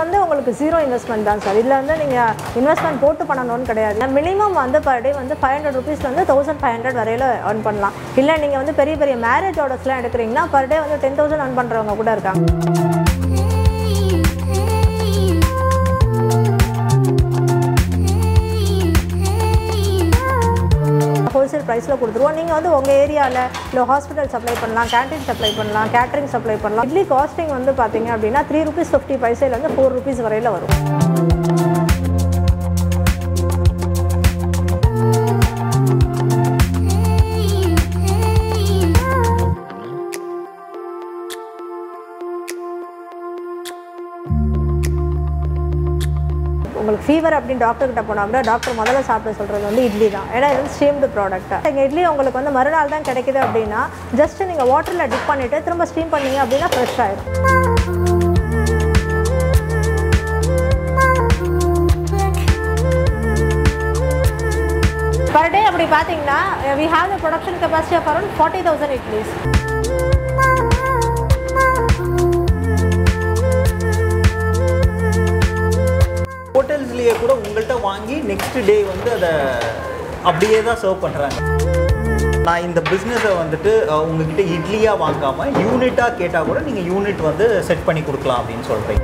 வந்து உங்களுக்கு zero investment தான் சார். இதில் வந்து நீங்கள் இன்வெஸ்ட்மெண்ட் போட்டு பண்ணணும்னு கிடையாது. மினிமம் வந்து பர் டே வந்து 500 rupeesலேருந்து 1500 வரையில் earn பண்ணலாம். இல்லை நீங்கள் வந்து பெரிய பெரிய மேரேஜ் ஆர்டர்ஸ்லாம் எடுக்கிறீங்கன்னா பர் டே வந்து 10,000 earn பண்ணுறவங்க கூட இருக்காங்க. ஹோல்சேல் ப்ரைஸில் கொடுத்துருவோம். நீங்கள் வந்து உங்கள் ஏரியாவில் இல்லை ஹாஸ்பிட்டல் சப்ளை பண்ணலாம், கேன்டீன் சப்ளை பண்ணலாம், கேட்டரிங் சப்ளை பண்ணலாம். இட்லி காஸ்டிங் வந்து பார்த்தீங்க அப்படின்னா 3 rupees 50 பைசைலேருந்து 4 rupees வரையில் வரும். உங்களுக்கு ஃபீவர் அப்படின்னு டாக்டர்கிட்ட போனால் கூட டாக்டர் முதல்ல சாப்பிட சொல்கிறது வந்து இட்லி தான். ஏன்னா இது வந்து ஸ்டீம்டு ப்ராடக்ட். எங்கள் இட்லி உங்களுக்கு வந்து மறுநாள் தான் கிடைக்குது அப்படின்னா ஜஸ்ட் நீங்கள் வாட்டரில் டிப் பண்ணிவிட்டு திரும்ப ஸ்டீம் பண்ணீங்க அப்படின்னா ஃப்ரெஷ் ஆகிடும். பர் டே அப்படி பார்த்தீங்கன்னா we have the production capacity of around 40,000 idlis. ஹோட்டல்ஸ்லேயே கூட உங்கள்கிட்ட வாங்கி நெக்ஸ்ட் டே வந்து அதை அப்படியே தான் சர்வ் பண்ணுறாங்க. நான் இந்த பிஸ்னஸை வந்துட்டு உங்ககிட்ட இட்லியாக வாங்காமல் யூனிட்டாக கேட்டால் கூட நீங்கள் யூனிட் வந்து செட் பண்ணி கொடுக்கலாம் அப்படின்னு சொல்கிறீங்க.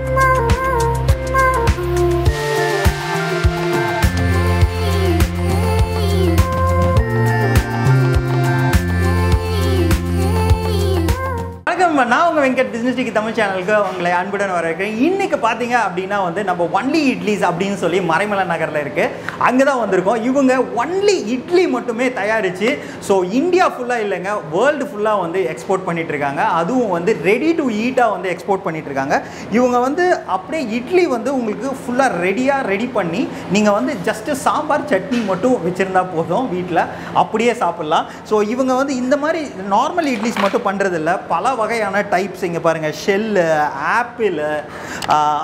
நான் உங்கள் வெங்கட் பிஸ்னஸ் டெக்கி தமிழ் சேனலுக்கு உங்களை அன்புடன் வரவேற்கிறேன். இன்றைக்கி பார்த்தீங்க அப்படின்னா வந்து நம்ம ஒன்லி இட்லிஸ் அப்படின்னு சொல்லி மறைமலை நகரில் இருக்குது. அங்கே தான் வந்திருக்கோம். இவங்க ஒன்லி இட்லி மட்டுமே தயாரித்து ஸோ இந்தியா ஃபுல்லாக இல்லைங்க வேர்ல்டு ஃபுல்லாக வந்து எக்ஸ்போர்ட் பண்ணிகிட்ருக்காங்க. அதுவும் வந்து ரெடி டு ஈட்டாக வந்து எக்ஸ்போர்ட் பண்ணிகிட்ருக்காங்க. இவங்க வந்து அப்படியே இட்லி வந்து உங்களுக்கு ஃபுல்லாக ரெடி பண்ணி நீங்கள் வந்து ஜஸ்ட்டு சாம்பார் சட்னி மட்டும் வச்சுருந்தா போதும், வீட்டில் அப்படியே சாப்பிட்லாம். ஸோ இவங்க வந்து இந்த மாதிரி நார்மல் இட்லிஸ் மட்டும் பண்ணுறதில்ல, பல வகையான டைப்ஸ் இங்கே பாருங்கள், ஷெல்லு, ஆப்பிள்,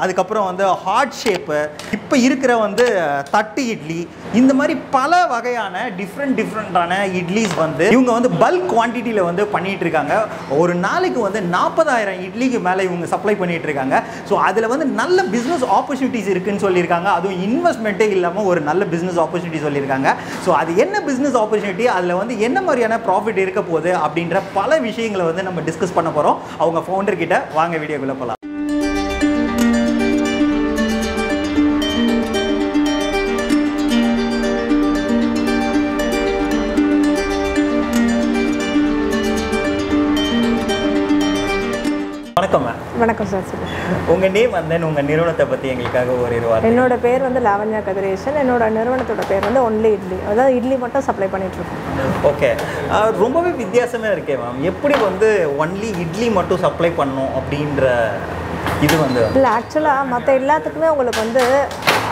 அதுக்கப்புறம் வந்து ஹார்ட் ஷேப்பு, இப்போ இருக்கிற வந்து தட்டு இட்லி, இந்த மாதிரி பல வகையான டிஃப்ரெண்டான இட்லிஸ் வந்து இவங்க வந்து பல்க் குவான்டிட்டியில் வந்து பண்ணிகிட்டு இருக்காங்க. ஒரு நாளைக்கு வந்து 40,000 இட்லிக்கு மேலே இவங்க சப்ளை பண்ணிகிட்டு இருக்காங்க. ஸோ அதில் வந்து நல்ல பிஸ்னஸ் ஆப்பர்ச்சுனிட்டிஸ் இருக்குதுன்னு சொல்லியிருக்காங்க. அதுவும் இன்வெஸ்ட்மெண்ட்டே இல்லாமல் ஒரு நல்ல பிஸ்னஸ் ஆப்பர்ச்சுனிட்டி சொல்லியிருக்காங்க. ஸோ அது என்ன பிஸ்னஸ் ஆப்பர்ச்சுனிட்டி, அதில் வந்து என்ன மாதிரியான ப்ராஃபிட் இருக்க போகுது அப்படின்ற பல விஷயங்களை வந்து நம்ம டிஸ்கஸ் பண்ண போகிறோம். அவங்க ஃபவுண்டர் கிட்ட வாங்க வீடியோக்குள்ள போகலாம். வணக்கம் மேம். வணக்கம் சார். உங்கள் நேம் வந்து உங்கள் நிறுவனத்தை பற்றி எங்களுக்காக ஒரு வார்த்தை. என்னோட பேர் வந்து லாவண்யா கதிரேசன். என்னோட நிறுவனத்தோட பேர் வந்து ஒன்லி இட்லி. அதாவது இட்லி மட்டும் சப்ளை பண்ணிகிட்ருக்கோம். ஓகே, ரொம்பவே வித்தியாசமாக இருக்கே மேம். எப்படி வந்து ஒன்லி இட்லி மட்டும் சப்ளை பண்ணணும் அப்படின்ற இது வந்து இல்லை, ஆக்சுவலாக மற்ற எல்லாத்துக்குமே உங்களுக்கு வந்து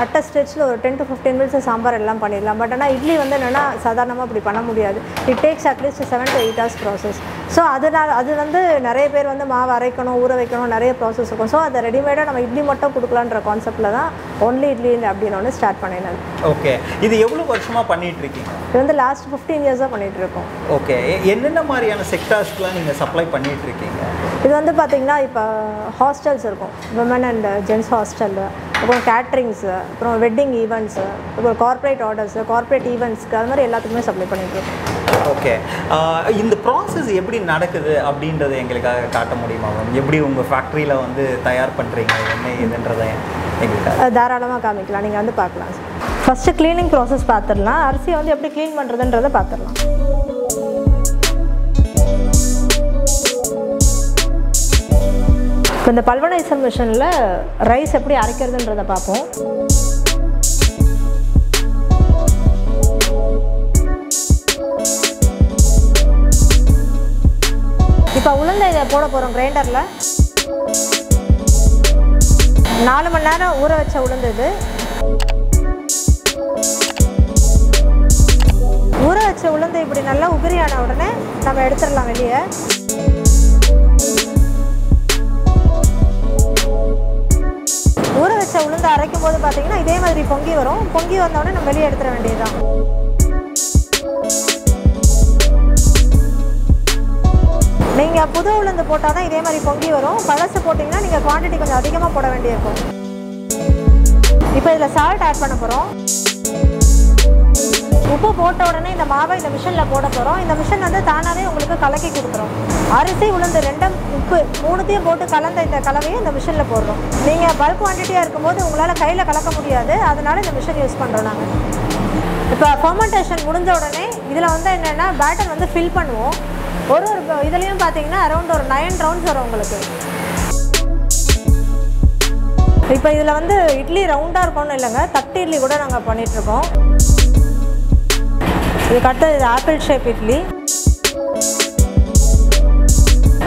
அட் அ ஸ்டெச்சில் ஒரு 10 to 15 minutes சாம்பார் எல்லாம் பண்ணிடலாம். பட் ஆனால் இட்லி வந்து என்னென்னா சாதாரணமாக அப்படி பண்ண முடியாது. It takes at least 7 to 8 hours process. So அதனால் அது வந்து நிறைய பேர் வந்து மாவு அரைக்கணும், ஊற வைக்கணும், நிறைய ப்ராசஸ் இருக்கும். ஸோ அதை ரெடிமேடாக நம்ம இட்லி மட்டும் கொடுக்கலான்ற கான்செப்டில் தான் ஒன்லி இட்லி அப்படின்னு ஒன்று ஸ்டார்ட் பண்ணினது. ஓகே, இது எவ்வளோ வருஷமாக பண்ணிகிட்ருக்கீங்க? இது வந்து லாஸ்ட் 15 years பண்ணிகிட்ருக்கோம். ஓகே, என்னென்ன மாதிரியான செக்டார்ஸ்க்குலாம் நீங்கள் சப்ளை பண்ணிகிட்ருக்கீங்க? இது வந்து பார்த்திங்கன்னா இப்போ ஹாஸ்டல்ஸ் இருக்கும், விமன் அண்ட் ஜென்ஸ் ஹாஸ்டல், அப்புறம் கேட்ரிங்ஸு, அப்புறம் வெட்டிங் ஈவெண்ட்ஸு, அப்புறம் கார்ப்பரேட் ஆர்டர்ஸு, கார்ப்பரேட் ஈவெண்ட்ஸ்க்கு அது மாதிரி எல்லாத்துக்குமே சப்ளை பண்ணிகிட்ருக்கோம். ஓகே, இந்த ப்ராசஸ் எப்படி நடக்குது அப்படின்றத எங்களுக்காக காட்ட முடியுமா மேம்? எப்படி உங்கள் ஃபேக்ட்ரியில் வந்து தயார் பண்ணுறீங்க, என்ன இதுன்றதை எங்களுக்காக தாராளமாக காமிக்கலாம். நீங்கள் வந்து பார்க்கலாம். ஃபஸ்ட்டு க்ளீனிங் ப்ராசஸ் பார்த்துடலாம். அரிசியை வந்து எப்படி க்ளீன் பண்ணுறதுன்றதை பார்த்துடலாம். இப்போ இந்த பல்வனைசர் மிஷினில் ரைஸ் எப்படி அரைக்கிறதுன்றதை பார்ப்போம். இப்போ உளுந்தை இதை போட போகிறோம் கிரைண்டரில். 4 மணி நேரம் ஊற வச்ச உளுந்து இது. ஊற வச்ச உளுந்து இப்படி நல்லா உதிரியான உடனே நம்ம எடுத்துடலாம் வெளியே. ஊற வச்ச உளுந்து அரைக்கும் போது பார்த்தீங்கன்னா இதே மாதிரி பொங்கி வரும். பொங்கி வந்தோடனே நம்ம வெளியே எடுத்துட வேண்டியதுதான். நீங்கள் புது உளுந்து போட்டால் தான் இதே மாதிரி பொங்கி வரும். பழசு போட்டிங்கன்னா நீங்கள் குவான்டிட்டி கொஞ்சம் அதிகமாக போட வேண்டியிருக்கும். இப்போ இதில் சால்ட் ஆட் பண்ண போகிறோம். உப்பு போட்ட உடனே இந்த மாவை இந்த மிஷினில் போட போகிறோம். இந்த மிஷின் வந்து தானாகவே உங்களுக்கு கலக்கி கொடுக்குறோம். அரிசி உளுந்து ரெண்டும் உப்பு மூணுத்தையும் போட்டு கலந்த இந்த கலவையை இந்த மிஷினில் போடுறோம். நீங்கள் பல்க் குவான்டிட்டியாக இருக்கும்போது உங்களால் கையில் கலக்க முடியாது, அதனால இந்த மிஷின் யூஸ் பண்ணுறோம் நாங்கள். இப்போ ஃபர்மெண்டேஷன் முடிஞ்ச உடனே இதில் வந்து என்னென்னா பேட்டர் வந்து ஃபில் பண்ணுவோம். ஒரு இதுலேயும் பார்த்தீங்கன்னா அரௌண்ட் ஒரு 9 ரவுண்ட்ஸ் வரும் உங்களுக்கு. இப்போ இதில் வந்து இட்லி ரவுண்டாக இருக்கணும்னு இல்லைங்க, தட்டு இட்லி கூட நாங்கள் பண்ணிகிட்ருக்கோம். இதுக்கு அடுத்தது இது ஆப்பிள் ஷேப் இட்லி.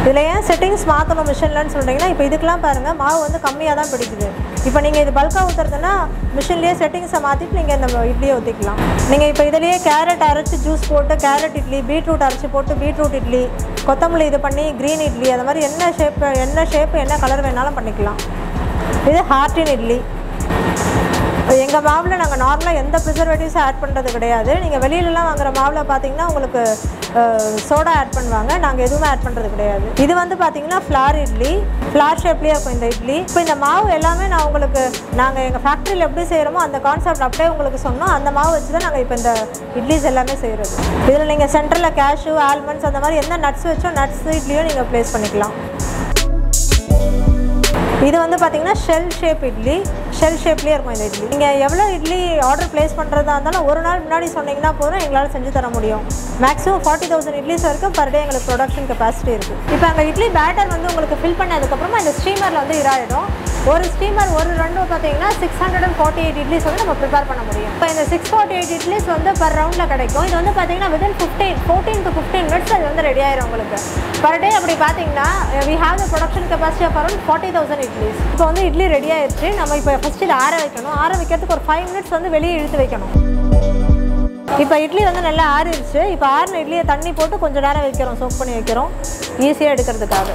இதில் ஏன் செட்டிங்ஸ் மாற்றணும் மிஷின்லன்னு சொல்கிறீங்கன்னா, இப்போ இதுக்கெலாம் பாருங்கள் மாவு வந்து கம்மியாக தான் பிடிக்குது. இப்போ நீங்கள் இது பல்காக ஊற்றுறதுன்னா மிஷின்லேயே செட்டிங்ஸை மாற்றிட்டு நீங்கள் இந்த இட்லியை ஊற்றிக்கலாம். நீங்கள் இப்போ இதிலேயே கேரட் அரைச்சி ஜூஸ் போட்டு கேரட் இட்லி, பீட்ரூட் அரைச்சி போட்டு பீட்ரூட் இட்லி, கொத்தமல்லி இது பண்ணி க்ரீன் இட்லி, அது மாதிரி என்ன ஷேப்பு என்ன கலர் வேணாலும் பண்ணிக்கலாம். இது ஹார்டின் இட்லி. எங்கள் மாவில் நாங்கள் நார்மலாக எந்த ப்ரிசர்வேட்டிவ்ஸும் ஆட் பண்ணுறது கிடையாது. நீங்கள் வெளியிலலாம் வாங்குகிற மாவில் பார்த்தீங்கன்னா உங்களுக்கு சோடா ஆட் பண்ணுவாங்க, நாங்கள் எதுவுமே ஆட் பண்ணுறது கிடையாது. இது வந்து பார்த்தீங்கன்னா ஃப்ளார் இட்லி, ஃப்ளார் ஷேப்லேயே இருக்கும் இந்த இட்லி. இப்போ இந்த மாவு எல்லாமே நாங்கள் எங்கள் ஃபேக்ட்ரியில் எப்படி செய்கிறோமோ அந்த கான்செப்ட் அப்படியே உங்களுக்கு சொன்னோம். அந்த மாவு வச்சு தான் நாங்கள் இப்போ இந்த இட்லிஸ் எல்லாமே செய்கிறது. இதில் நீங்கள் சென்டரில் கேஷ்யூ, ஆல்மண்ட்ஸ் அந்த மாதிரி எந்த நட்ஸ் வச்சோ நட்ஸ் இட்லியும் நீங்கள் ப்ளேஸ் பண்ணிக்கலாம். இது வந்து பார்த்தீங்கன்னா ஷெல் ஷேப் இட்லி, ஷெல் ஷேப்லேயே இருக்கும் இந்த இட்லி. நீங்கள் எவ்வளோ இட்லி ஆர்டர் ப்ளேஸ் பண்ணுறதா இருந்தாலும் ஒரு நாள் முன்னாடி சொன்னீங்கன்னா போதும், எங்களால் செஞ்சு தர முடியும். மேக்ஸிமம் 40,000 இட்லிஸ் வரைக்கும் பர் டே எங்களுக்கு ப்ரொடக்ஷன் கெப்பாசிட்டி இருக்குது. இப்போ அங்கே இட்லி பேட்டர் வந்து உங்களுக்கு ஃபில் பண்ணதுக்கப்புறமா இந்த ஸ்டீமரில் வந்து இதாகிடும். ஒரு ஸ்டீமர் ஒரு ரவுண்டு பார்த்தீங்கன்னா 648 இட்லிஸ் வந்து நம்ம ப்ரிப்பேர் பண்ண முடியும். இப்போ இந்த 648 இட்லிஸ் வந்து பர் ரவுண்டில் கிடைக்கும். இது வந்து பார்த்தீங்கன்னா வித்தின் 14 to 15 மினிட்ஸ் அது வந்து ரெடி ஆயிரும் உங்களுக்கு. பர் டே அப்படி பார்த்தீங்கன்னா we have the production capacity of around 40,000 idlis. இப்போ வந்து இட்லி ரெடி ஆயிடுச்சு. நம்ம இப்போ ஃபஸ்ட்டு இதை ஆற வைக்கணும். ஆற வைக்கிறதுக்கு ஒரு 5 மினிட்ஸ் வந்து வெளியே இழுத்து வைக்கணும். இப்போ இட்லி வந்து நல்லா ஆறிடுச்சு. இப்போ ஆறின இட்லியை தண்ணி போட்டு கொஞ்சம் நேரம் வைக்கிறோம், சோக் பண்ணி வைக்கிறோம் ஈஸியாக எடுக்கிறதுக்காக.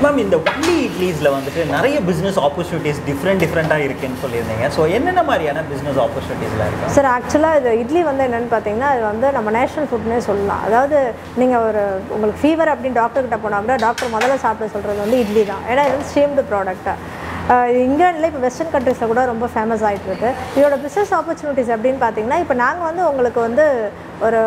மேம், இந்த ஒன்லி இட்லிஸில் வந்துட்டு நிறைய பிஸ்னஸ் ஆப்பர்ச்சுனிட்டிஸ் டிஃப்ரெண்ட்டாக இருக்குன்னு சொல்லியிருந்தீங்க. ஸோ என்னென்ன மாதிரியான பிஸ்னஸ் ஆப்பர்ச்சுனிட்டிஸ்லாம் இருக்குது சார்? ஆக்சுவலாக இது இட்லி வந்து என்னென்னு பார்த்தீங்கன்னா, அது வந்து நம்ம நேஷனல் ஃபுட்னே சொல்லலாம். அதாவது நீங்கள் உங்களுக்கு ஃபீவர் அப்படின்னு டாக்டர்கிட்ட போனால் கூட டாக்டர் முதல்ல சாப்பிட சொல்கிறது வந்து இட்லி தான். ஏன்னா இது வந்து ஸ்டீம்டு ப்ராடக்டாக இங்கிலாண்டில் இப்போ வெஸ்டர்ன் கண்ட்ரீஸில் கூட ரொம்ப ஃபேமஸ் ஆகிட்டு இருக்கு. இதோட பிஸ்னஸ் ஆப்பர்ச்சுனிட்டிஸ் எப்படின்னு பார்த்தீங்கன்னா, இப்போ நாங்கள் வந்து உங்களுக்கு வந்து ஒரு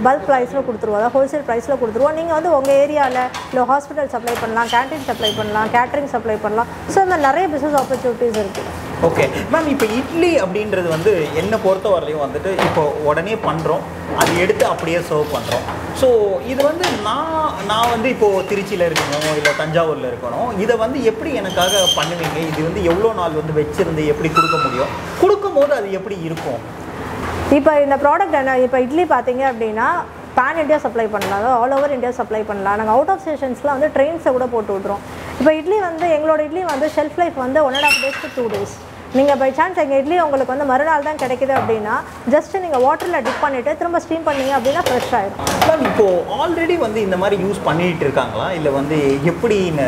பல்க் ப்ரைஸில் கொடுத்துருவோம், அதாவது ஹோல்சேல் ப்ரைஸில் கொடுத்துருவோம். நீங்கள் வந்து உங்கள் ஏரியாவில் இல்லை ஹாஸ்பிட்டல் சப்ளை பண்ணலாம், கேன்டீன் சப்ளை பண்ணலாம், கேட்ரிங் சப்ளை பண்ணலாம். ஸோ இந்த நிறைய பிஸ்னஸ் ஆப்பர்ச்சுனிட்டிஸ் இருக்குது. ஓகே மேம், இப்போ இட்லி அப்படின்றது வந்து என்னை பொறுத்த வரலையும் வந்துட்டு இப்போ உடனே பண்ணுறோம், அது எடுத்து அப்படியே சர்வ் பண்ணுறோம். ஸோ இது வந்து நான் வந்து இப்போது திருச்சியில் இருக்கணும் இல்லை தஞ்சாவூரில் இருக்கணும், இதை வந்து எப்படி எனக்காக பண்ணுவீங்க? இது வந்து எவ்வளோ நாள் வந்து வச்சுருந்து எப்படி கொடுக்க முடியும்? கொடுக்கும்போது அது எப்படி இருக்கும்? இப்போ இந்த ப்ராடக்ட் என்ன, இப்போ இட்லி பார்த்தீங்க அப்படின்னா பேன் இண்டியா சப்ளை பண்ணலாம், அதாவது ஆல் ஓவர் இந்தியா சப்ளை பண்ணலாம். நாங்கள் அவுட் ஆஃப் ஸ்டேஷன்ஸ்லாம் வந்து ட்ரெயின்ஸை கூட போட்டு விட்ருவோம். இப்போ இட்லி வந்து எங்களோட இட்லி வந்து ஷெல்ஃப் லைஃப் வந்து 1.5 days to 2 days. நீங்கள் பை சான்ஸ் எங்கள் இட்லி உங்களுக்கு வந்து மறுநாள் தான் கிடைக்குது அப்படின்னா ஜஸ்ட்டு நீங்கள் வாட்டரில் டிப் பண்ணிவிட்டு திரும்ப ஸ்டீம் பண்ணிங்க அப்படின்னா ஃப்ரெஷ் ஆகிடும். மேம், இப்போது ஆல்ரெடி வந்து இந்த மாதிரி யூஸ் பண்ணிகிட்டு இருக்காங்களா இல்லை வந்து எப்படின்னு?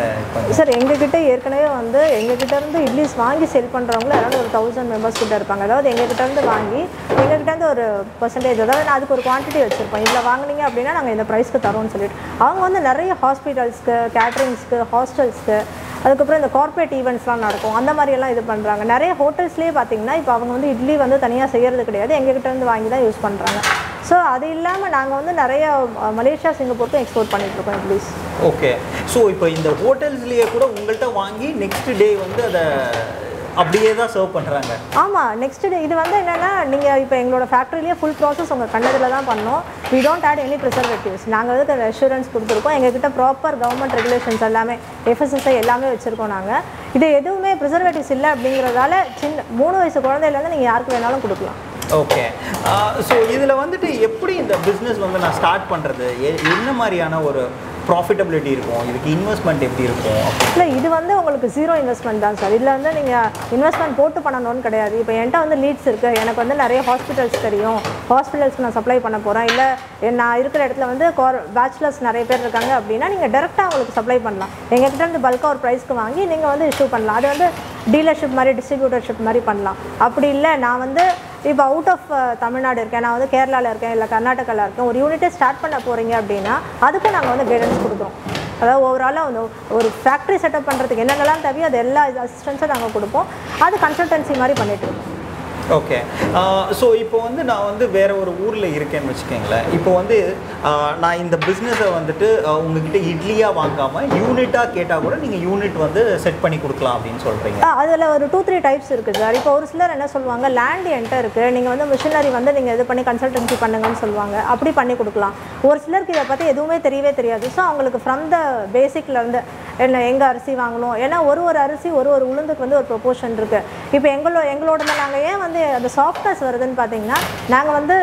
சார், எங்ககிட்ட ஏற்கனவே வந்து எங்ககிட்ட இருந்து இட்லிஸ் வாங்கி செல் பண்ணுறவங்கள யாராவது ஒரு 1000 மெம்பர்ஸ் கிட்ட இருப்பாங்க. அதாவது எங்ககிட்ட இருந்து வாங்கி எங்ககிட்ட இருந்து ஒரு பர்சன்டேஜ், அதாவது அதுக்கு ஒரு குவான்டிட்டி வச்சுருப்போம். இதில் வாங்கினீங்க அப்படின்னா நாங்கள் இந்த ப்ரைஸ்க்கு தரோம்னு சொல்லிட்டு அவங்க வந்து நிறைய ஹாஸ்பிட்டல்ஸ்க்கு, கேட்ரிங்ஸ்க்கு, ஹாஸ்டல்ஸ்க்கு, அதுக்கப்புறம் இந்த கார்ப்பரேட் ஈவெண்ட்ஸ்லாம் நடக்கும், அந்த மாதிரியெல்லாம் இது பண்ணுறாங்க. நிறைய ஹோட்டல்ஸ்லேயே பார்த்தீங்கன்னா இப்போ அவங்க வந்து இட்லி வந்து தனியாக செய்கிறது கிடையாது, எங்ககிட்ட இருந்து வாங்கி தான் யூஸ் பண்ணுறாங்க. ஸோ அது இல்லாமல் நாங்கள் வந்து நிறைய மலேசியா, சிங்கப்பூருக்கும் எக்ஸ்போர்ட் பண்ணிகிட்ருக்கோம் இட்லிஸ். ஓகே. ஸோ இப்போ இந்த ஹோட்டல்ஸ்லேயே கூட உங்கள்கிட்ட வாங்கி நெக்ஸ்ட் டே வந்து அதை அப்படியே தான் சர்வ் பண்ணுறாங்க? ஆமாம், நெக்ஸ்ட் டே. இது வந்து என்னென்னா நீங்கள் இப்போ எங்களோட ஃபேக்ட்ரிலேயே ஃபுல் ப்ராசஸ் உங்கள் கண்ணதில் தான் பண்ணோம். We don't add any preservatives. நாங்கள் வந்து அந்த அஷூரன்ஸ் கொடுத்துருக்கோம். எங்ககிட்ட ப்ராப்பர் கவர்மெண்ட் ரெகுலேஷன்ஸ் எல்லாமே, FSSI எல்லாமே வச்சுருக்கோம். நாங்கள் இது எதுவுமே ப்ரிசர்வேட்டிவ்ஸ் இல்லை அப்படிங்கிறதால 3 வயசு குழந்தையிலேருந்து நீங்கள் யாருக்கு வேணாலும் கொடுக்கலாம். ஓகே. ஸோ இதில் வந்துட்டு எப்படி இந்த பிஸ்னஸ் வந்து நான் ஸ்டார்ட் பண்ணுறது, என்ன மாதிரியான ஒரு ப்ராஃபிட்டபிலிட்டி இருக்கும், இதுக்கு இன்வெஸ்ட்மெண்ட் எப்படி இருக்கும்? இல்லை, இது வந்து உங்களுக்கு 0 இன்வெஸ்ட்மெண்ட் தான் சார். இதில் வந்து நீங்கள் இன்வெஸ்ட்மெண்ட் போட்டு பண்ணணும்னு கிடையாது. இப்போ என்கிட்ட வந்து லீட்ஸ் இருக்குது, எனக்கு வந்து நிறைய ஹாஸ்பிட்டல்ஸ் தெரியும், ஹாஸ்பிட்டல்ஸ்க்கு நான் சப்ளை பண்ண போகிறேன், இல்லை நான் இருக்கிற இடத்துல வந்து பேச்சுலர்ஸ் நிறைய பேர் இருக்காங்க அப்படின்னா நீங்கள் டேரெக்டாக அவங்களுக்கு சப்ளை பண்ணலாம். எங்ககிட்ட இருந்து பல்காக ஒரு ப்ரைஸ்க்கு வாங்கி நீங்கள் வந்து இஷ்யூ பண்ணலாம். அது வந்து டீலர்ஷிப் மாதிரி, டிஸ்ட்ரிபியூட்டர்ஷிப் மாதிரி பண்ணலாம். அப்படி இல்லை, நான் வந்து இப்போ அவுட் ஆஃப் தமிழ்நாடு இருக்கேன், நான் வந்து கேரளாவில் இருக்கேன், இல்லை கர்நாடகாவில் இருக்கேன், ஒரு யூனிட்டை ஸ்டார்ட் பண்ண போகிறீங்க அப்படின்னா அதுக்கும் நாங்கள் வந்து கைடன்ஸ் கொடுக்குறோம். அதாவது ஓவராலாக வந்து ஒரு ஃபேக்ட்ரி செட்டப் பண்ணுறதுக்கு என்னென்னலாம் தேவையோ அது எல்லா அசிஸ்டன்ஸும் நாங்கள் கொடுப்போம். அது கன்சல்டன்சி மாதிரி பண்ணிட்டு இருக்கோம். ஓகே. ஸோ இப்போ வந்து நான் வந்து வேறு ஒரு ஊரில் இருக்கேன்னு வச்சுக்கோங்களேன். இப்போ வந்து நான் இந்த பிஸ்னஸை வந்துட்டு உங்ககிட்ட இட்லியாக வாங்காமல் யூனிட்டாக கேட்டால் கூட நீங்கள் யூனிட் வந்து செட் பண்ணி கொடுக்கலாம் அப்படின்னு சொல்கிறீங்க. அதில் ஒரு 2-3 டைப்ஸ் இருக்குது சார். இப்போ ஒரு சிலர் என்ன சொல்லுவாங்க, லேண்ட் என்கிட்ட இருக்குது, நீங்கள் வந்து மிஷினரி வந்து நீங்கள் இது பண்ணி கன்சல்டன்சி பண்ணுங்கன்னு சொல்லுவாங்க. அப்படி பண்ணி கொடுக்கலாம். ஒரு சிலருக்கு இதை பற்றி எதுவுமே தெரியவே தெரியாது. ஸோ அவங்களுக்கு ஃப்ரம் த பேசிக்லேருந்து என்ன எங்கே அரிசி வாங்கணும், ஏன்னா ஒரு அரிசி ஒரு உளுந்துக்கு வந்து ஒரு ப்ரொபோர்ஷன் இருக்குது. இப்போ எங்களோட நாங்கள் ஏன் வந்து அந்த சாஃப்ட்னஸ் வருதுன்னு பார்த்தீங்கன்னா, நாங்கள் வந்து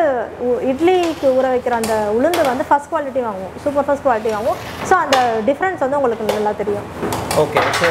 இட்லிக்கு ஊற வைக்கிற அந்த உளுந்து வந்து ஃபஸ்ட் குவாலிட்டி வாங்குவோம், சூப்பர் ஃபஸ்ட் குவாலிட்டி வாங்குவோம். ஸோ அந்த டிஃப்ரென்ஸ் வந்து உங்களுக்கு நல்லா தெரியும். ஓகே. ஸோ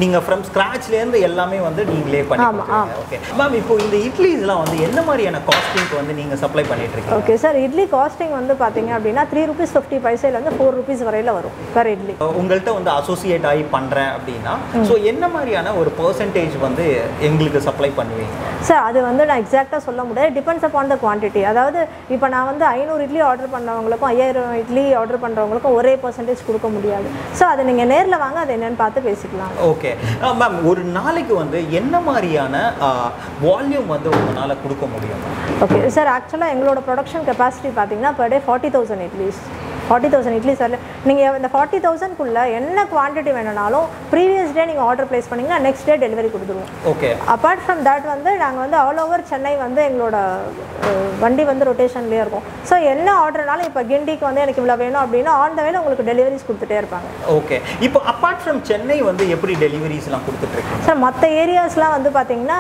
நீங்கள் ஃப்ரம் ஸ்க்ராட்ச்லேருந்து எல்லாமே வந்து நீங்களே பண்ணுவீங்க. ஓகே மேம், இப்போ இந்த இட்லிஸ்லாம் வந்து என்ன மாதிரியான காஸ்டிங்க்கு வந்து நீங்கள் சப்ளை பண்ணிட்டு இருக்கீங்க? ஓகே சார், இட்லி காஸ்டிங் வந்து பார்த்தீங்க அப்படின்னா ₹3.50 ₹4 வரையில் வரும் பெர் இட்லி. உங்கள்கிட்ட வந்து அசோசியேட் ஆகி பண்ணுறேன் அப்படின்னா ஸோ என்ன மாதிரியான ஒரு பெர்சன்டேஜ் வந்து எங்களுக்கு சப்ளை பண்ணுவீங்க? சார் அது வந்து நான் எக்ஸாக்டாக சொல்ல முடியாது. Depends upon the quantity. அதாவது இப்போ நான் வந்து 500 இட்லி ஆர்டர் பண்ணுறவங்களுக்கும் 5000 இட்லி ஆர்டர் பண்ணுறவங்களுக்கும் ஒரே பர்சன்டேஜ் கொடுக்க முடியாது. ஸோ அதை நீங்கள் நேரில் வாங்க, அது என்னென்னு பார்த்து பேசிக்கலாம். ஓகே மேம், ஒரு நாளைக்கு வந்து என்ன மாதிரியான வால்யூம் வந்து உங்களால் கொடுக்க முடியும்? ஓகே சார், ஆக்சுவலாக எங்களோட ப்ரொடக்ஷன் கெப்பாசிட்டி பார்த்தீங்கன்னா per day 40,000 idlis. 40,000 idli sir. நீங்கள் இந்த 40,000க்குள்ளே என்ன குவான்டிட்டி வேணுனாலும் ப்ரீவியஸ் டே நீங்கள் ஆர்டர் ப்ளேஸ் பண்ணிங்கன்னா நெக்ஸ்ட் டே டெலிவரி கொடுத்துருவோம். ஓகே. அப்பார்ட் ஃப்ரம் தட் வந்து நாங்கள் வந்து ஆல் ஓவர் சென்னை வந்து எங்களோட வண்டி வந்து ரொட்டேஷன்லேயே இருக்கும். ஸோ என்ன ஆர்டர்னாலும் இப்போ கிண்டிக்கு வந்து எனக்கு இவ்வளோ வேணும் அப்படின்னா ஆன் த வேல உங்களுக்கு டெலிவரிஸ் கொடுத்துட்டே இருப்பாங்க. ஓகே. இப்போ அப்பார்ட் ஃப்ரம் சென்னை வந்து எப்படி டெலிவரிஸ்லாம் கொடுத்துட்ருக்கீங்க சார்? மற்ற ஏரியாஸ்லாம் வந்து பார்த்தீங்கன்னா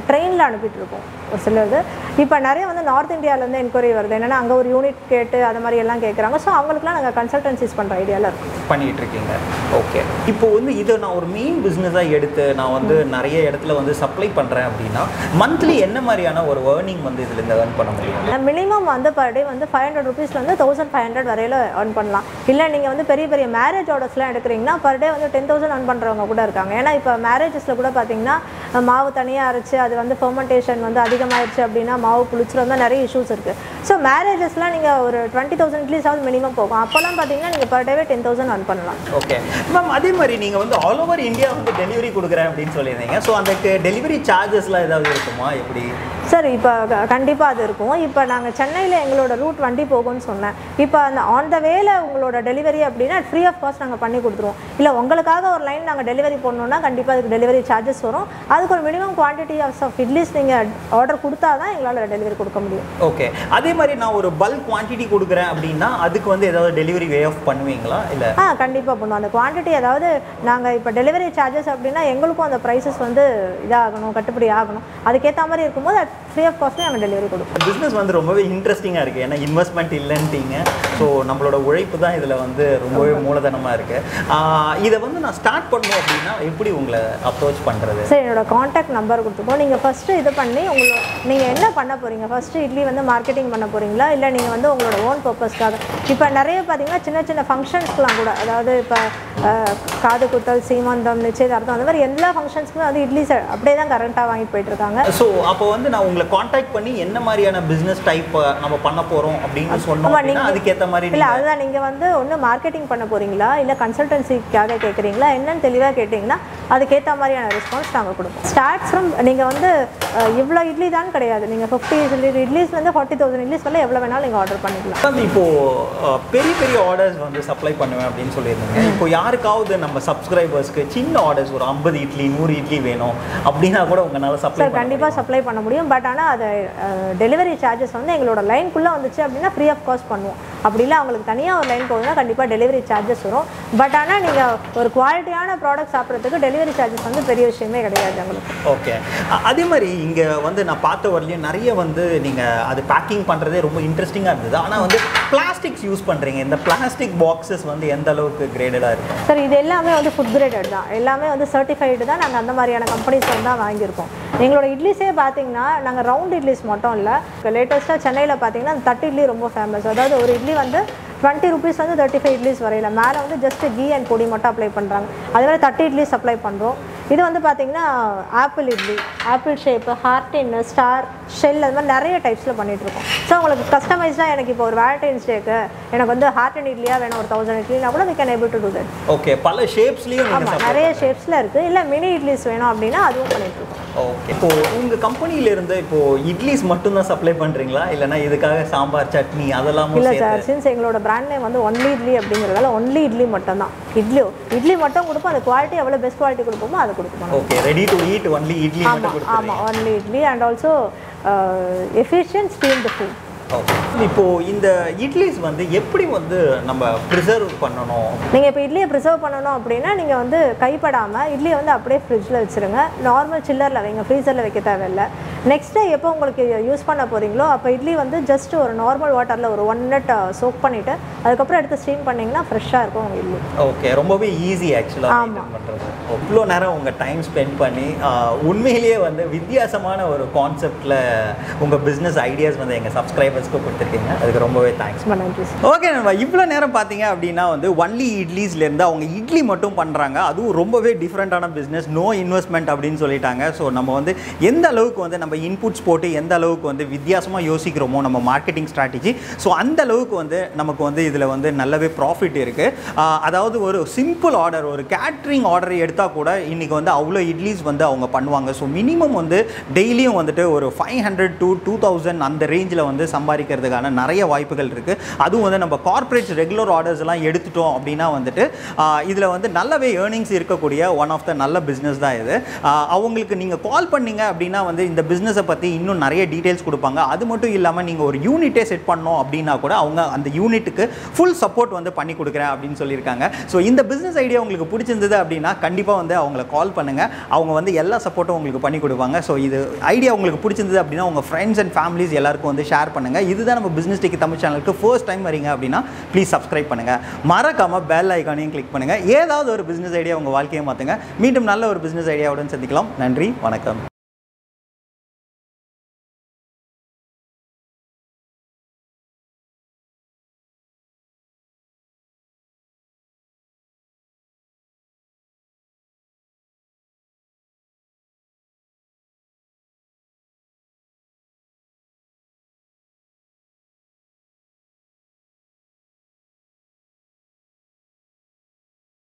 ட்ரெயினில் அனுப்பிட்டு இருக்கோம் ஒரு சிலது. இப்போ நிறைய வந்து நார்த் இந்தியாவிலேருந்து என்கொயரி வருது, என்னென்னா அங்கே ஒரு யூனிட் கேட்டு அது மாதிரி எல்லாம் கேட்குறாங்க. ஸோ அவங்களுக்குலாம் நாங்கள் கன்சல்டன்சிஸ் பண்ணுற ஐடியாவில் இருக்கும் பண்ணிகிட்டு இருக்கீங்க. ஓகே. இப்போ வந்து இதை நான் ஒரு மெயின் பிஸ்னஸாக எடுத்து நான் வந்து நிறைய இடத்துல வந்து சப்ளை பண்ணுறேன் அப்படின்னா மந்த்லி என்ன மாதிரியான ஒரு ஏர்னிங் வந்து இதுலேருந்து ஏர்ன் பண்ண முடியும்? மினிமம் வந்து பர் டே வந்து ₹500 1500 வரையில் ஏர்ன் பண்ணலாம். இல்லை நீங்கள் வந்து பெரிய பெரிய மேரேஜ் ஆர்டர்ஸ்லாம் எடுக்கிறீங்கன்னா பர் டே வந்து 10,000 ஏர்ன் பண்ணுறவங்க கூட இருக்காங்க. ஏன்னா இப்போ மேரேஜஸில் கூட பார்த்தீங்கன்னா மாவு தனியாக அரைச்சி அது வந்து ஃபெர்மெண்டேஷன் வந்து அதிகமாகிடுச்சு அப்படின்னா மாவு புளிச்சிரும், தான் நிறைய இஷ்யூஸ் இருக்குது. ஸோ மேரேஜஸ்லாம் நீங்கள் ஒரு 20,000 இட்லிஸாவது மினிமம் போகும். அப்போல்லாம் பார்த்தீங்கன்னா நீங்கள் பர் டேவே 10,000 ஏர்ன் பண்ணலாம். ஓகே மேம், அதே மாதிரி நீங்கள் வந்து ஆல் ஓவர் இந்தியா வந்து டெலிவரி கொடுக்குறேன் அப்படின்னு சொல்லியிருந்தீங்க. ஸோ அந்த டெலிவரி சார்ஜஸ்லாம் ஏதாவது இருக்குமா எப்படி? சார் இப்போ கண்டிப்பாக அது இருக்கும். இப்போ நாங்கள் சென்னையில் எங்களோட ரூட் வண்டி போகும்னு சொன்னேன். இப்போ அந்த ஆன் த வேல உங்களோட டெலிவரி அப்படின்னா ஃப்ரீ ஆஃப் காஸ்ட் நாங்கள் பண்ணி கொடுத்துருவோம். இல்லை உங்களுக்காக ஒரு லைன் நாங்கள் டெலிவரி பண்ணணும்னா கண்டிப்பாக அதுக்கு டெலிவரி சார்ஜஸ் வரும். அதுக்கு ஒரு மினிமம் குவான்டிட்டி ஆஃப் இட்லிஸ் நீங்கள் ஆர்டர் கொடுத்தா தான் எங்களால் டெலிவரி கொடுக்க முடியும். ஓகே. அதே மாதிரி நான் ஒரு பல்க் குவான்டிட்டி கொடுக்குறேன் அப்படின்னா அதுக்கு வந்து ஏதாவது டெலிவரி வே ஆஃப் பண்ணுவீங்களா? இல்லை கண்டிப்பாக பண்ணுவோம். அந்த குவான்டிட்டி அதாவது நாங்கள் இப்போ டெலிவரி சார்ஜஸ் அப்படின்னா எங்களுக்கும் அந்த ப்ரைஸஸ் வந்து இதாகணும், கட்டுப்படி ஆகணும். அதுக்கேற்ற மாதிரி இருக்கும்போது ஃப்ரீ ஆஃப் காஸ்ட்லேயே நாங்கள் டெலிவரி கொடுப்போம். பிஸ்னஸ் வந்து ரொம்பவே இன்ட்ரெஸ்டிங்காக இருக்குது. ஏன்னா இன்வெஸ்ட்மெண்ட் இல்லைன்ட்டீங்க. ஸோ நம்மளோட உழைப்பு தான் இதில் வந்து ரொம்பவே மூலதனமாக இருக்குது. இதை வந்து நான் ஸ்டார்ட் பண்ணணும் அப்படின்னா எப்படி உங்களை அப்ரோச் பண்ணுறது? சார் என்னோட காண்டாக்ட் நம்பர் கொடுத்துருக்கோம். நீங்கள் ஃபஸ்ட்டு இது பண்ணி நீங்கள் என்ன பண்ண போகிறீங்க, ஃபஸ்ட்டு இட்லி வந்து மார்க்கெட்டிங் பண்ண போகிறீங்களா இல்லை நீங்கள் வந்து உங்களோட ஓன் பர்பஸ்க்காக? இப்போ நிறைய பார்த்தீங்கன்னா சின்ன சின்ன ஃபங்க்ஷன்ஸ்க்குலாம் கூட, அதாவது இப்போ காது குத்தல், சீமந்தம், நிச்சயதார்த்தம், அந்த மாதிரி எல்லா ஃபங்க்ஷன்ஸ்க்குமே வந்து இட்லி அப்படியே தான் கரண்ட்டாக வாங்கிட்டு போயிட்டுருக்காங்க. ஸோ அப்போ வந்து நான் உங்களை காண்டாக்ட் பண்ணி என்ன மாதிரியான பிஸ்னஸ் டைப் நம்ம பண்ண போகிறோம் அப்படின்னு சொன்னோம், அதுக்கேற்ற மாதிரி இல்லை அதுதான் நீங்கள் வந்து ஒன்று மார்க்கெட்டிங் பண்ண போகிறீங்களா இல்லை கன்சல்டன்சிக்காக கேட்குறீங்களா என்னன்னு தெளிவாக கேட்டிங்கன்னா அதுக்கேற்ற மாதிரியான ரெஸ்பான்ஸ் நாங்கள் கொடுப்போம். ஸ்டார்ட் ஃப்ரம் நீங்கள் வந்து இவ்வளோ இட்லி தான் கிடையாது, நீங்கள் 50 இட்லிஸ் வந்து 40,000 இட்லிஸ் வந்து எவ்வளோ வேணாலும் நீங்கள் ஆர்டர் பண்ணிக்கலாம். இப்போது பெரிய பெரிய ஆர்டர்ஸ் வந்து சப்ளை பண்ணுவேன் அப்படின்னு சொல்லியிருந்தீங்க. இப்போ யாருக்காவது நம்ம சப்ஸ்கிரைபர்ஸ்க்கு சின்ன ஆர்டர்ஸ் ஒரு 50 இட்லி 100 இட்லி வேணும் அப்படின்னா கூட உங்களால் சப்ளை கண்டிப்பாக சப்ளை பண்ண முடியும். பட் ஆனால் அது டெலிவரி சார்ஜஸ் வந்து எங்களோட லைனுக்குள்ளே வந்துச்சு அப்படின்னா ஃப்ரீ ஆஃப் காஸ்ட் பண்ணுவோம். அப்படி இல்லை அவங்களுக்கு தனியாக ஒரு லைன் போகுதுன்னா கண்டிப்பாக டெலிவரி சார்ஜஸ் வரும். பட் ஆனால் நீங்கள் ஒரு குவாலிட்டியான ப்ராடக்ட் சாப்பிட்றதுக்கு டெலிவரி சார்ஜஸ் வந்து பெரிய விஷயமே கிடையாது எங்களுக்கு. ஓகே. அதே மாதிரி இங்கே வந்து நான் பார்த்த வரலையும் நிறைய வந்து நீங்கள் அது பேக்கிங் பண்ணுறதே ரொம்ப இன்ட்ரெஸ்டிங்காக இருந்தது. ஆனால் வந்து பிளாஸ்டிக்ஸ் யூஸ் பண்ணுறீங்க. இந்த பிளாஸ்டிக் பாக்ஸஸ் வந்து எந்த அளவுக்கு கிரேடடாக இருக்கும்? சார் இது எல்லாமே வந்து ஃபுட் கிரேடட் தான், எல்லாமே வந்து சர்டிஃபைடு தான். நாங்கள் அந்த மாதிரியான கம்பெனிஸ் வந்து தான் வாங்கியிருக்கோம். எங்களோட இட்லிஸே பார்த்தீங்கன்னா நாங்கள் ரவுண்ட் இட்லிஸ் மட்டும் இல்லை, லேட்டஸ்ட்டாக சென்னையில் பார்த்தீங்கன்னா தட்டு இட்லி ரொம்ப ஃபேமஸ். அதாவது ஒரு இட்லி வந்து 20 rupees வந்து 35 இட்லிஸ் வரையில், மேலே வந்து ஜஸ்ட் கீ அண்ட் பொடி மட்டும் அப்ளை பண்ணுறாங்க. அதே மாதிரி 30 இட்லிஸ் சப்ளை பண்ணுறோம். இது வந்து பார்த்தீங்கன்னா apple idli, apple shape, heart இன், ஸ்டார், ஷெல், அது மாதிரி நிறைய டைப்ஸில் பண்ணிகிட்ருக்கோம். ஸோ உங்களுக்கு கஸ்டமைஸ்டாக எனக்கு இப்போ ஒரு வேலண்டைன்ஸ் டேக்கு எனக்கு வந்து ஹார்ட் அண்ட் இட்லியாக வேணும், ஒரு 1000 இட்லினா கூட we can able to do that. Okay, பல ஷேப்ஸ்லேயும் ஆமாம், நிறைய ஷேப்ஸில் இருக்குது. இல்லை மினி இட்லிஸ் வேணும் அப்படின்னா அதுவும் பண்ணிகிட்ருக்கோம். ஓகே, இப்போது உங்கள் கம்பெனியிலேருந்து இப்போது இட்லிஸ் மட்டும்தான் சப்ளை பண்ணுறீங்களா, இல்லைனா இதுக்காக சாம்பார், சட்னி அதெல்லாம்? இல்லை சார், சின்ஸ் எங்களோட பிராண்ட் நேம் வந்து ஒன்லி இட்லி அப்படிங்கிறதால ஒன்லி இட்லி மட்டும்தான். இட்லி மட்டும் கொடுப்போம். அந்த குவாலிட்டி எவ்வளோ பெஸ்ட் குவாலிட்டி கொடுப்போமோ அதை கொடுப்போம். Okay, ready to eat only idli மட்டும் கொடுப்போம். ஆமாம், only idli and also efficient steamed food. Okay, இப்போது இந்த இட்லிஸ் வந்து எப்படி வந்து நம்ம ப்ரிசர்வ் பண்ணணும்? நீங்கள் இப்போ இட்லியை ப்ரிசர்வ் பண்ணணும் அப்படின்னா நீங்கள் வந்து கைப்படாமல் இட்லியை வந்து அப்படியே ஃப்ரிட்ஜில் வச்சுருங்க. நார்மல் சில்லரில் வைங்க, ஃப்ரீசரில் வைக்க தேவையில்லை. நெக்ஸ்ட் டே எப்போ உங்களுக்கு யூஸ் பண்ண போகிறீங்களோ அப்போ இட்லி வந்து ஜஸ்ட் ஒரு நார்மல் வாட்டரில் ஒரு 1 minute சோக் பண்ணிவிட்டு அதுக்கப்புறம் எடுத்து ஸ்டீம் பண்ணிங்கன்னா ஃப்ரெஷ்ஷாக இருக்கும் உங்கள் இட்லி. ஓகே, ரொம்பவே ஈஸி ஆக்சுவலாக. ஆமாம், பண்ணுறது இவ்வளோ நேரம் உங்கள் டைம் ஸ்பெண்ட் பண்ணி உண்மையிலேயே வந்து வித்தியாசமான ஒரு கான்செப்டில் உங்கள் பிஸ்னஸ் ஐடியாஸ் வந்து எங்கள் சப்ஸ்கிரைபர்ஸ்க்கு கொடுத்துருக்கீங்க. அதுக்கு ரொம்பவே தேங்க்ஸ். நன்றி. ஓகே, நம்ம இவ்வளோ நேரம் பார்த்தீங்க அப்படின்னா வந்து ஒன்லி இட்லிஸ்லேருந்து அவங்க இட்லி மட்டும் பண்ணுறாங்க. அதுவும் ரொம்பவே டிஃப்ரெண்ட்டான பிஸ்னஸ், நோ இன்வெஸ்ட்மெண்ட் அப்படின்னு சொல்லிட்டாங்க. ஸோ நம்ம வந்து எந்த அளவுக்கு வந்து நம்ம இன்புட்ஸ் போட்டு எந்த அளவுக்கு வந்து வித்தியாசமாக யோசிக்கிறோமோ நம்ம மார்க்கெட்டிங் ஸ்ட்ராட்டஜி, ஸோ அந்த அளவுக்கு வந்து நமக்கு வந்து இதில் வந்து நல்லாவே ப்ராஃபிட் இருக்குது. அதாவது ஒரு சிம்பிள் ஆர்டர், ஒரு கேட்ரிங் ஆர்டர் எடுத்தால் கூட இன்றைக்கி வந்து அவ்வளோ இட்லிஸ் வந்து அவங்க பண்ணுவாங்க. ஸோ மினிமம் வந்து டெய்லியும் வந்துட்டு ஒரு 500 to 2000 அந்த ரேஞ்சில் வந்து சம்பாதிக்கிறதுக்கான நிறைய வாய்ப்புகள் இருக்குது. அதுவும் வந்து நம்ம கார்ப்பரேட்ஸ் ரெகுலர் ஆர்டர்ஸ் எல்லாம் எடுத்துட்டோம் அப்படின்னா வந்துட்டு இதில் வந்து நல்லாவே ஏர்னிங்ஸ் இருக்கக்கூடிய ஒன் ஆஃப் த நல்ல பிஸ்னஸ் தான் இது. அவங்களுக்கு நீங்கள் கால் பண்ணீங்க அப்படின்னா வந்து இந்த பிஸ்னஸை பற்றி இன்னும் நிறைய டீட்டெயில்ஸ் கொடுப்பாங்க. அது மட்டும் இல்லாமல் நீங்கள் ஒரு யூனிட்டே செட் பண்ணோம் அப்படின்னா கூட அவங்க அந்த யூனிட்டுக்கு ஃபுல் சப்போர்ட் வந்து பண்ணி கொடுக்குறேன் அப்படின்னு சொல்லியிருக்காங்க. ஸோ இந்த பிஸ்னஸ் ஐடியா உங்களுக்கு பிடிச்சிருந்தது அப்படின்னா கண்டிப்பாக வந்து அவங்கள கால் பண்ணுங்கள். அவங்க வந்து எல்லா சப்போர்ட்டும் உங்களுக்கு பண்ணி கொடுப்பாங்க. ஸோ இது ஐடியா உங்களுக்கு பிடிச்சிருந்தது அப்படின்னா உங்கள் ஃப்ரெண்ட்ஸ் அண்ட் ஃபேமிலிஸ் எல்லாருக்கும் வந்து ஷேர் பண்ணுங்கள். இதுதான் நம்ம பிஸ்னஸ் டெக்கி தமிழ் சேனலுக்கு ஃபர்ஸ்ட் டைம் வரீங்க அப்படின்னா ப்ளீஸ் சப்ஸ்கிரைப் பண்ணுங்கள். மறக்காமல் பெல் ஐக்கானையும் கிளிக் பண்ணுங்கள். ஏதாவது ஒரு பிஸ்னஸ் ஐடியா உங்கள் வாழ்க்கையை மாற்றுங்க. மீண்டும் நல்ல ஒரு பிஸ்னஸ் ஐடியாவுடன் சந்திக்கலாம். நன்றி, வணக்கம்.